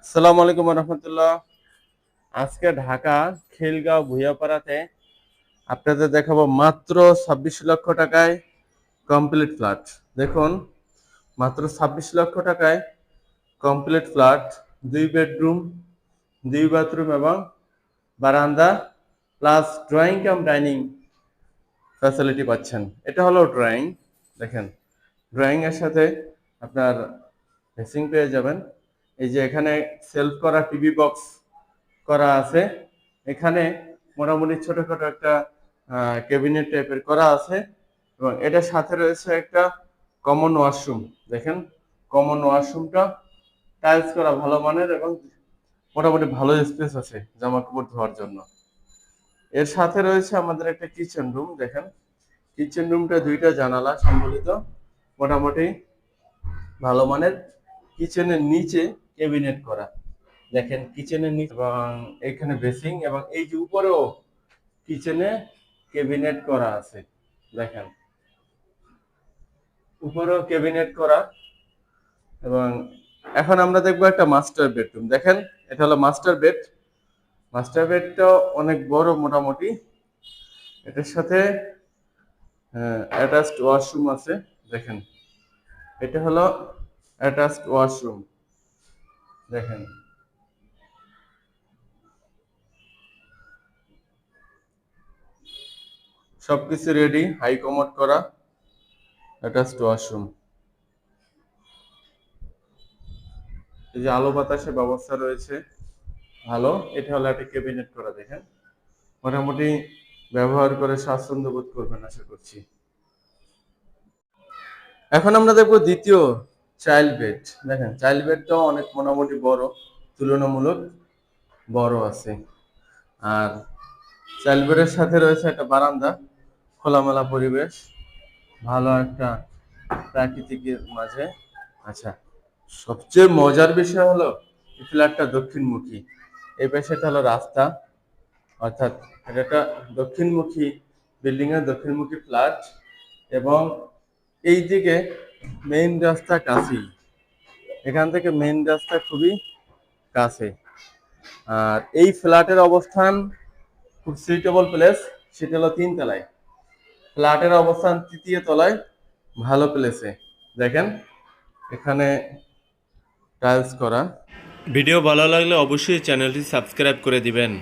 আসসালামু আলাইকুম রহমতুল্লাহ। আজকে ঢাকা খিলগাঁও ভুঁইয়াপাড়াতে আপনাদের দেখাবো মাত্র 26 লক্ষ টাকায় কমপ্লিট ফ্ল্যাট। দেখুন, মাত্র 26 লক্ষ টাকায় কমপ্লিট ফ্ল্যাট, 2 বেডরুম, 2 বাথরুম এবং বারান্দা plus drawing cum dining facility পাচ্ছেন। এটা হলো ড্রয়িং। দেখেন, ড্রয়িং এর সাথে আপনার ড্রেসিং পেয়ে যাবেন। এই যে এখানে সেলফ করা টিভি বক্স করা আছে। এখানে মোটামুটি ছোটখাটো একটা ক্যাবিনেট টাইপের করা আছে এবং এটার সাথে রয়েছে একটা কমন ওয়াশরুম। দেখেন, কমন ওয়াশরুমটা টাইলস করা ভালো মানের এবং মোটামুটি ভালো স্পেস আছে জামা কাপড় ধোয়ার জন্য। এর সাথে রয়েছে আমাদের একটা কিচেন রুম। দেখেন, কিচেন রুমটা 2টা জানালা সম্বলিত, মোটামুটি ভালো মানের। কিচেনের নিচে ক্যাবিনেট করা। দেখেন, কিচেনের নিচে এবং এখানে বেসিং এবং এই যে উপরেও কিচেনে ক্যাবিনেট করা আছে। দেখেন, উপরেও ক্যাবিনেট করা। এবং এখন আমরা দেখবো একটা মাস্টার বেডরুম। দেখেন, এটা হলো মাস্টার বেড। মাস্টার বেডটাও অনেক বড় মোটামুটি। এটার সাথে অ্যাটাচড ওয়াশরুম আছে। দেখেন, এটা হলো অ্যাটাচড ওয়াশরুম। দেখেন, সবকিছু রেডি, হাই কমোড করা, অ্যাটাচড ওয়াশরুম। এই যে আলো বাতাসের ব্যবস্থা রয়েছে ভালো। এটা হলো একটা ক্যাবিনেট করা। দেখেন, মোটামুটি ব্যবহার করে স্বাচ্ছন্দ্য বোধ করবেন আশা করছি। এখন আমরা দেখবো দ্বিতীয় চাইল্ড বেড। দেখেন, চাইল্ড বেডটাও অনেক মোটামুটি বড়, তুলনামূলক বড় আছে। আর চাইল্ড বেডের সাথে রয়েছে একটা বারান্দা, খোলামেলা পরিবেশ, ভালো একটা প্রাকৃতিকের মাঝে। আচ্ছা, সবচেয়ে মজার বিষয় হলো এই ফ্ল্যাটটা দক্ষিণমুখী। এই পাশেটা হলো রাস্তা, অর্থাৎ এটা একটা দক্ষিণমুখী বিল্ডিং এর দক্ষিণমুখী ফ্ল্যাট এবং এই দিকে মেইন রাস্তা কাছেই। এখান থেকে মেইন রাস্তা খুবই কাছে। আর এই ফ্ল্যাটের অবস্থান খুব সুইটেবল প্লেস। সেটা হলো 3 তলায়। ফ্ল্যাটের অবস্থান 3য় তলায়, ভালো প্লেসে। দেখেন, এখানে টাইলস করা। ভিডিও ভালো লাগলে অবশ্যই চ্যানেলটি সাবস্ক্রাইব করে দিবেন।